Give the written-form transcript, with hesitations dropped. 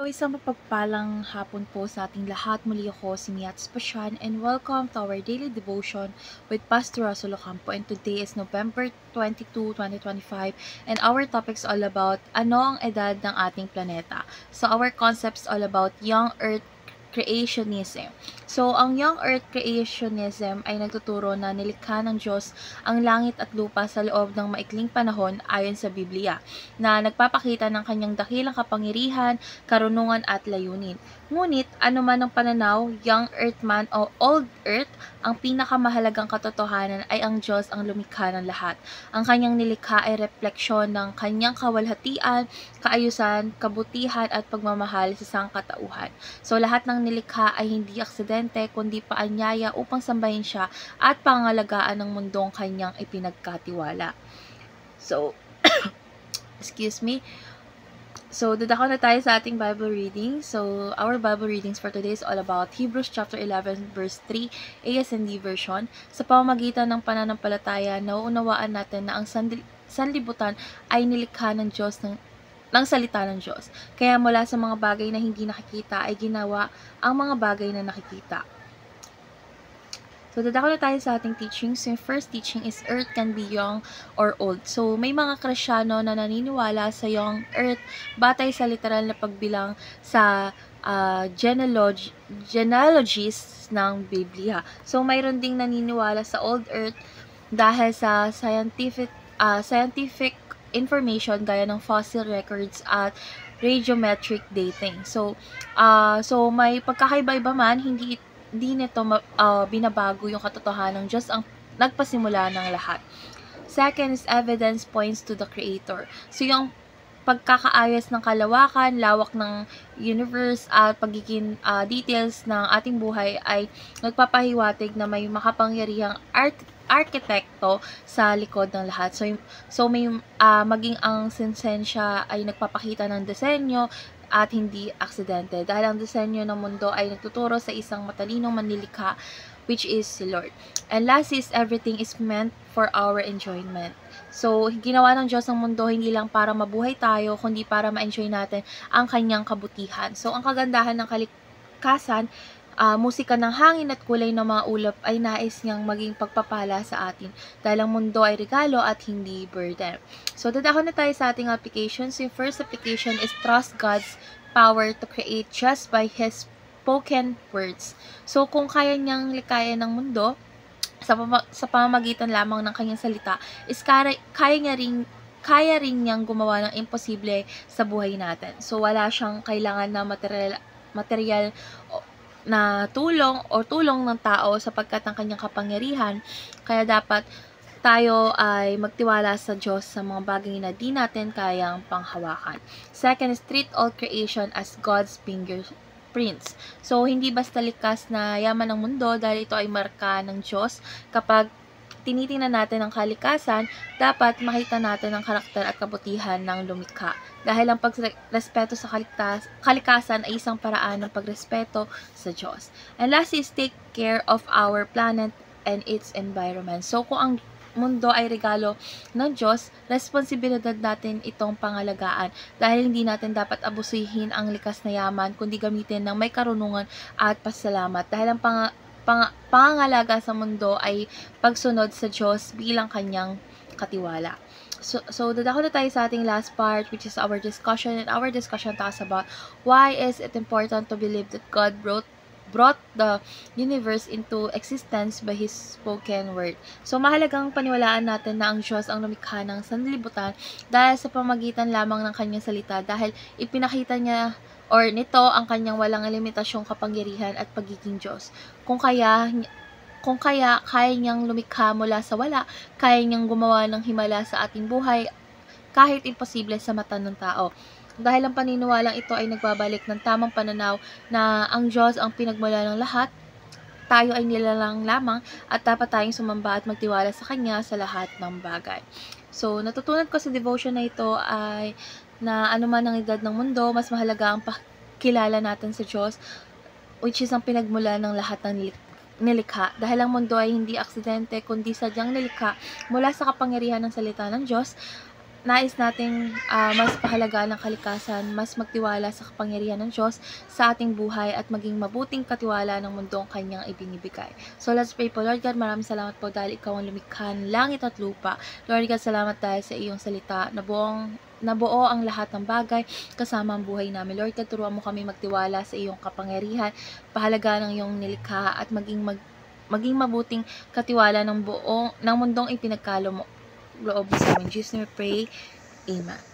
Isang mapagpalang hapon po sa ating lahat. Muli ako si Miats Pasyan and welcome to our daily devotion with Pastor Russell Ocampo. And today is November 22, 2025 and our topics all about ano ang edad ng ating planeta. So our concepts all about young earth creationism. So, ang young earth creationism ay nagtuturo na nilikha ng Diyos ang langit at lupa sa loob ng maikling panahon ayon sa Biblia, na nagpapakita ng kanyang dakilang kapangyarihan, karunungan at layunin. Ngunit, anuman ang pananaw, young earth man o old earth, ang pinakamahalagang katotohanan ay ang Diyos ang lumikha ng lahat. Ang kanyang nilikha ay refleksyon ng kanyang kawalhatian, kaayusan, kabutihan at pagmamahal sa sangkatauhan. So, lahat ng nilikha ay hindi aksidente kundi paanyaya upang sambahin siya at pangalagaan ng mundong kanyang ipinagkatiwala. So, excuse me. So, dadako na tayo sa ating Bible reading. So, our Bible readings for today is all about Hebrews chapter 11 verse 3, ASND version. Sa pamamagitan ng pananampalataya, nauunawaan natin na ang sanlibutan ay nilikha ng Diyos ng salita ng Diyos. Kaya mula sa mga bagay na hindi nakikita ay ginawa ang mga bagay na nakikita. So, dadako na tayo sa ating teachings. So, yung first teaching is Earth can be young or old. So, may mga Kristyano na naniniwala sa young Earth batay sa literal na pagbilang sa genealogies ng Biblia. So, mayroon ding naniniwala sa old Earth dahil sa scientific information gaya ng fossil records at radiometric dating. So may pagkakaiba-iba man, hindi nito binabago yung katotohanan ng Diyos ang nagpasimula ng lahat. Second is evidence points to the Creator. So yung pagkakaayos ng kalawakan, lawak ng universe at pagiging details ng ating buhay ay nagpapahiwatig na may makapangyarihang arkitekto sa likod ng lahat. So may maging ang sensensya ay nagpapakita ng disenyo at hindi aksidente, dahil ang disenyo ng mundo ay nagtuturo sa isang matalinong manlilikha, which is si Lord. And last is everything is meant for our enjoyment. So, ginawa ng Diyos ang mundo hindi lang para mabuhay tayo, kundi para ma-enjoy natin ang kanyang kabutihan. So, ang kagandahan ng kalikasan, musika ng hangin at kulay ng mga ulap ay nais niyang maging pagpapala sa atin, dahil ang mundo ay regalo at hindi burden. So, dadako na tayo sa ating applications. Yung first application is trust God's power to create just by His spoken words. So, kung kaya niyang likayan ng mundo sa pamamagitan lamang ng kanyang salita, is kaya rin niyang gumawa ng imposible sa buhay natin. So, wala siyang kailangan na material na tulong ng tao sapagkat ang kanyang kapangyarihan. Kaya dapat tayo ay magtiwala sa Diyos sa mga bagay na di natin kayang panghawakan. Second is treat all creation as God's fingerprints. So, hindi basta likas na yaman ng mundo, dahil ito ay marka ng Diyos. Kapag tinitingnan natin ang kalikasan, dapat makita natin ang karakter at kabutihan ng lumikha. Dahil ang pagrespeto sa kalikasan ay isang paraan ng pagrespeto sa Diyos. And last is take care of our planet and its environment. So, kung ang mundo ay regalo ng Diyos, responsibilidad natin itong pangalagaan, dahil hindi natin dapat abusuhin ang likas na yaman, kundi gamitin ng may karunungan at pasalamat, dahil ang pangangalaga sa mundo ay pagsunod sa Diyos bilang kanyang katiwala. So dadako na tayo sa ating last part, which is our discussion. And our discussion talks about why is it important to believe that God brought the universe into existence by His spoken word. So, mahalagang paniwalaan natin na ang Diyos ang lumikha ng sanlibutan dahil sa pamagitan lamang ng kanyang salita, dahil ipinakita niya nito ang kanyang walang limitasyong kapangyarihan at pagiging Diyos. Kung kaya niyang lumikha mula sa wala, kaya niyang gumawa ng himala sa ating buhay kahit imposible sa mata ng tao. Dahil ang paniniwalang ito ay nagbabalik ng tamang pananaw na ang Diyos ang pinagmula ng lahat, tayo ay nilalang lamang at dapat tayong sumamba at magtiwala sa Kanya sa lahat ng bagay. So, natutunan ko sa devotion na ito ay na anuman ang edad ng mundo, mas mahalaga ang pakilala natin sa Diyos, which is ang pinagmula ng lahat ng nilikha, dahil ang mundo ay hindi aksidente kundi sadyang nilikha mula sa kapangyarihan ng salita ng Diyos. nais nating mas pahalagaan ng kalikasan, mas magtiwala sa kapangyarihan ng Diyos sa ating buhay at maging mabuting katiwala ng mundong kanyang ibinibigay. So let's pray po. Lord God, maraming salamat po dahil ikaw ang lumikha ng langit at lupa. Lord God, salamat dahil sa iyong salita na nabuo ang lahat ng bagay kasama ang buhay namin. Lord God, turuan mo kami magtiwala sa iyong kapangyarihan, pahalagaan ng iyong nilikha at maging mabuting katiwala ng mundong ipinagkaloob mo sa amin. Jesus, we pray. Amen.